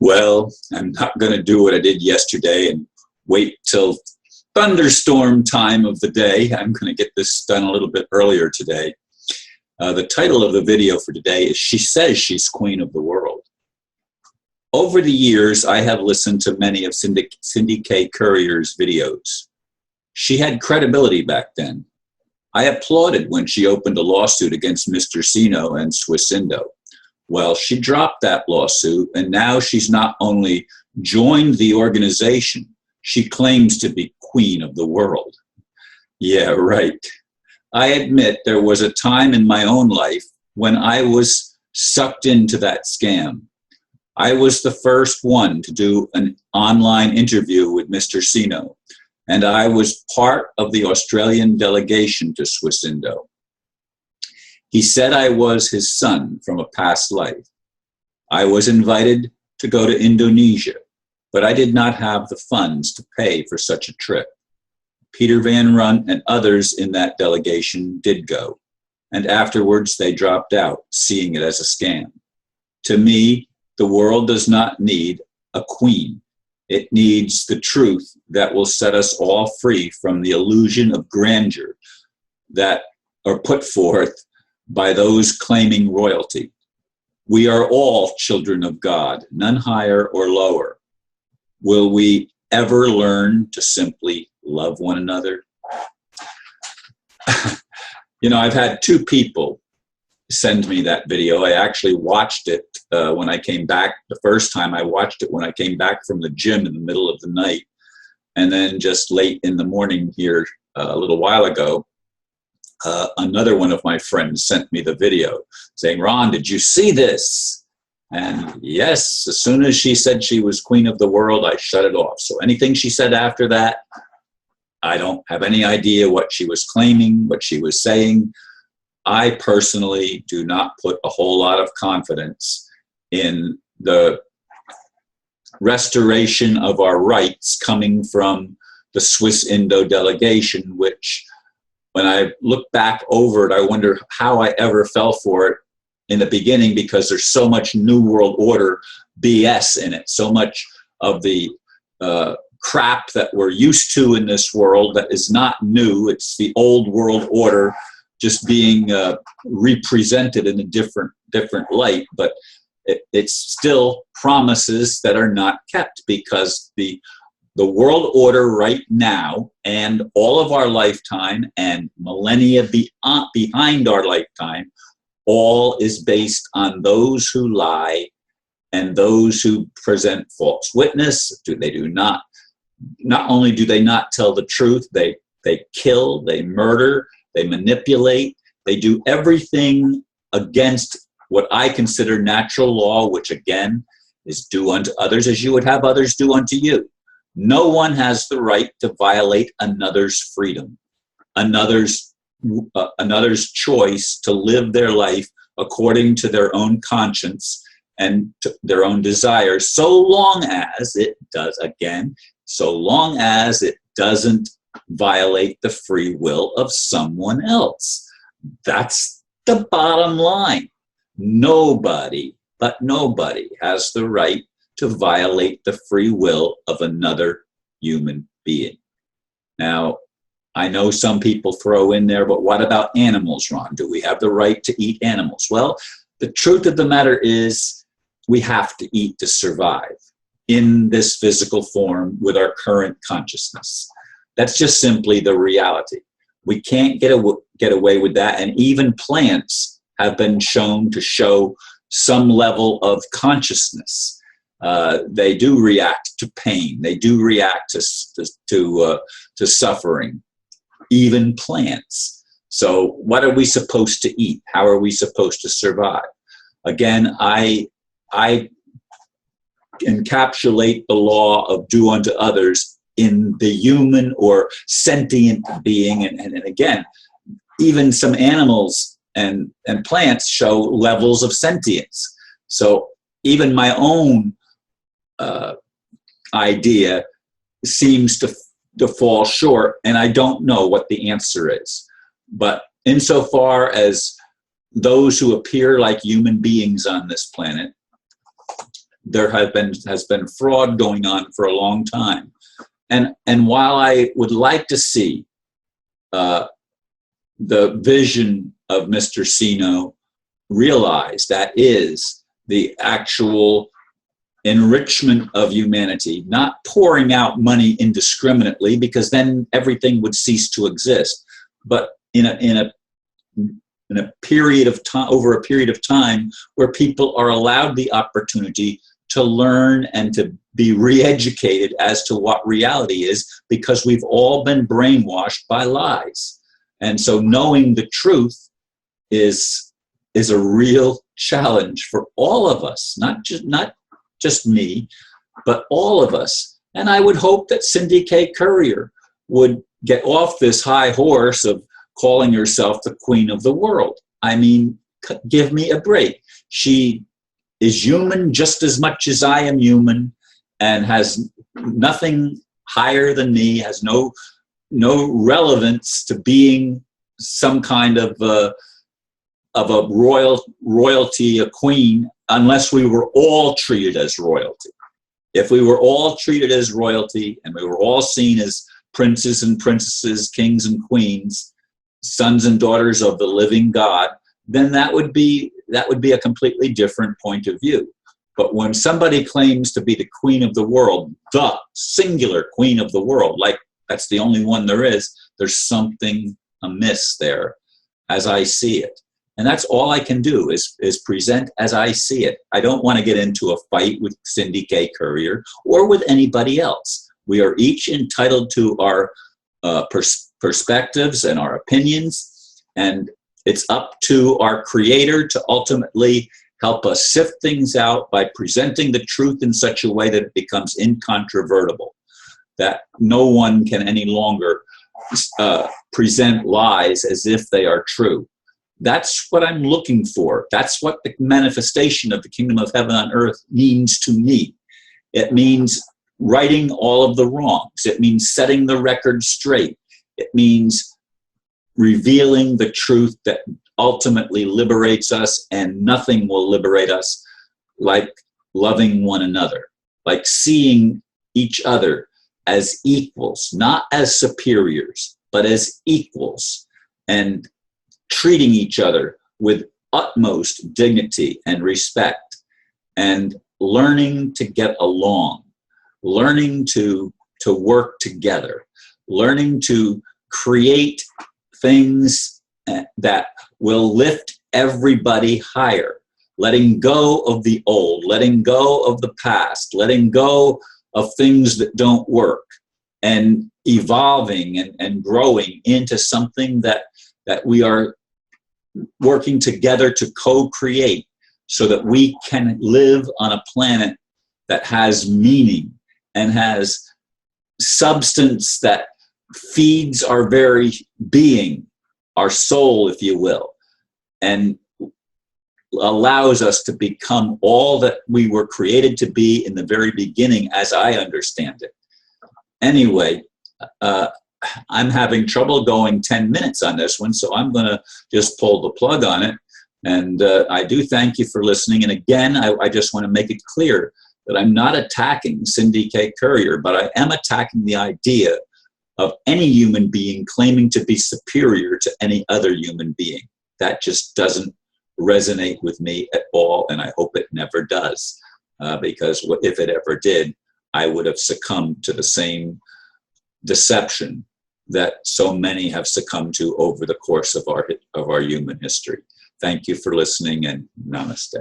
Well, I'm not going to do what I did yesterday and wait till thunderstorm time of the day. I'm going to get this done a little bit earlier today. The title of the video for today is She Says She's Queen of the World. Over the years, I have listened to many of Cindy K. Courier's videos. She had credibility back then. I applauded when she opened a lawsuit against Mr. Sino and Swisindo. Well, she dropped that lawsuit, and now she's not only joined the organization, she claims to be queen of the world. Yeah, right. I admit there was a time in my own life when I was sucked into that scam. I was the first one to do an online interview with Mr. Sino, and I was part of the Australian delegation to Swisindo. He said I was his son from a past life. I was invited to go to Indonesia, but I did not have the funds to pay for such a trip. Peter Van Runt and others in that delegation did go, and afterwards they dropped out, seeing it as a scam. To me, the world does not need a queen. It needs the truth that will set us all free from the illusion of grandeur that are put forth by those claiming royalty. We are all children of God, none higher or lower. Will we ever learn to simply love one another? I've had two people send me that video. I actually watched it when I came back. The first time I watched it when I came back from the gym in the middle of the night. And then just late in the morning here a little while ago, another one of my friends sent me the video saying, Ron, did you see this? And yes, as soon as she said she was queen of the world, I shut it off. So anything she said after that, I don't have any idea what she was claiming, what she was saying. I personally do not put a whole lot of confidence in the restoration of our rights coming from the Swisindo delegation, which when I look back over it, I wonder how I ever fell for it in the beginning, because there's so much New World Order BS in it, so much of the crap that we're used to in this world that is not new. It's the old world order just being represented in a different light, but it's still promises that are not kept, because the world order right now and all of our lifetime and millennia behind our lifetime, all is based on those who lie and those who present false witness. Not only do they not tell the truth, they kill, they murder, they manipulate, they do everything against what I consider natural law, which again is do unto others as you would have others do unto you. No one has the right to violate another's freedom, another's choice to live their life according to their own conscience and to their own desires, so long as it doesn't violate the free will of someone else. That's the bottom line. Nobody has the right to violate the free will of another human being. Now, I know some people throw in there, but what about animals, Ron? Do we have the right to eat animals? Well, the truth of the matter is we have to eat to survive in this physical form with our current consciousness. That's just simply the reality. We can't get away with that. And even plants have been shown to show some level of consciousness. They do react to pain. They do react to suffering, even plants. So what are we supposed to eat? How are we supposed to survive? Again, I encapsulate the law of do unto others in the human or sentient being. And again, even some animals and plants show levels of sentience. So even my own idea seems to fall short, and I don't know what the answer is. But insofar as those who appear like human beings on this planet, there has been fraud going on for a long time. And while I would like to see the vision of Mr. Sino realized, that is the actual enrichment of humanity, not pouring out money indiscriminately, because then everything would cease to exist, but in a period of time, over a period of time, where people are allowed the opportunity to learn and to be re-educated as to what reality is, because we've all been brainwashed by lies. And so knowing the truth is a real challenge for all of us, not just me, but all of us. And I would hope that Cindy K. Courier would get off this high horse of calling herself the queen of the world. I mean, give me a break. She is human just as much as I am human, and has nothing higher than me, has no relevance to being some kind of a royalty, a queen, unless we were all treated as royalty. If we were all treated as royalty, and we were all seen as princes and princesses, kings and queens, sons and daughters of the living God, then that would be a completely different point of view. But when somebody claims to be the queen of the world, the singular queen of the world, like that's the only one there is, there's something amiss there, as I see it. And that's all I can do is present as I see it. I don't want to get into a fight with Cindy K. Courier or with anybody else. We are each entitled to our perspectives and our opinions, and it's up to our Creator to ultimately help us sift things out by presenting the truth in such a way that it becomes incontrovertible, that no one can any longer present lies as if they are true. That's what I'm looking for. That's what the manifestation of the kingdom of heaven on earth means to me. It means righting all of the wrongs. It means setting the record straight. It means revealing the truth that ultimately liberates us, and nothing will liberate us like loving one another, like seeing each other as equals, not as superiors, but as equals, and treating each other with utmost dignity and respect, and learning to get along, learning to work together, learning to create things that will lift everybody higher, letting go of the old, letting go of the past, letting go of things that don't work, and evolving and growing into something that we are working together to co-create, so that we can live on a planet that has meaning and has substance that feeds our very being, our soul, if you will, and allows us to become all that we were created to be in the very beginning, as I understand it. Anyway, I'm having trouble going 10 minutes on this one, so I'm going to just pull the plug on it. And I do thank you for listening. And again, I just want to make it clear that I'm not attacking Cindy K. Courier, but I am attacking the idea of any human being claiming to be superior to any other human being. That just doesn't resonate with me at all, and I hope it never does, because if it ever did, I would have succumbed to the same deception that so many have succumbed to over the course of our human history. Thank you for listening, and namaste.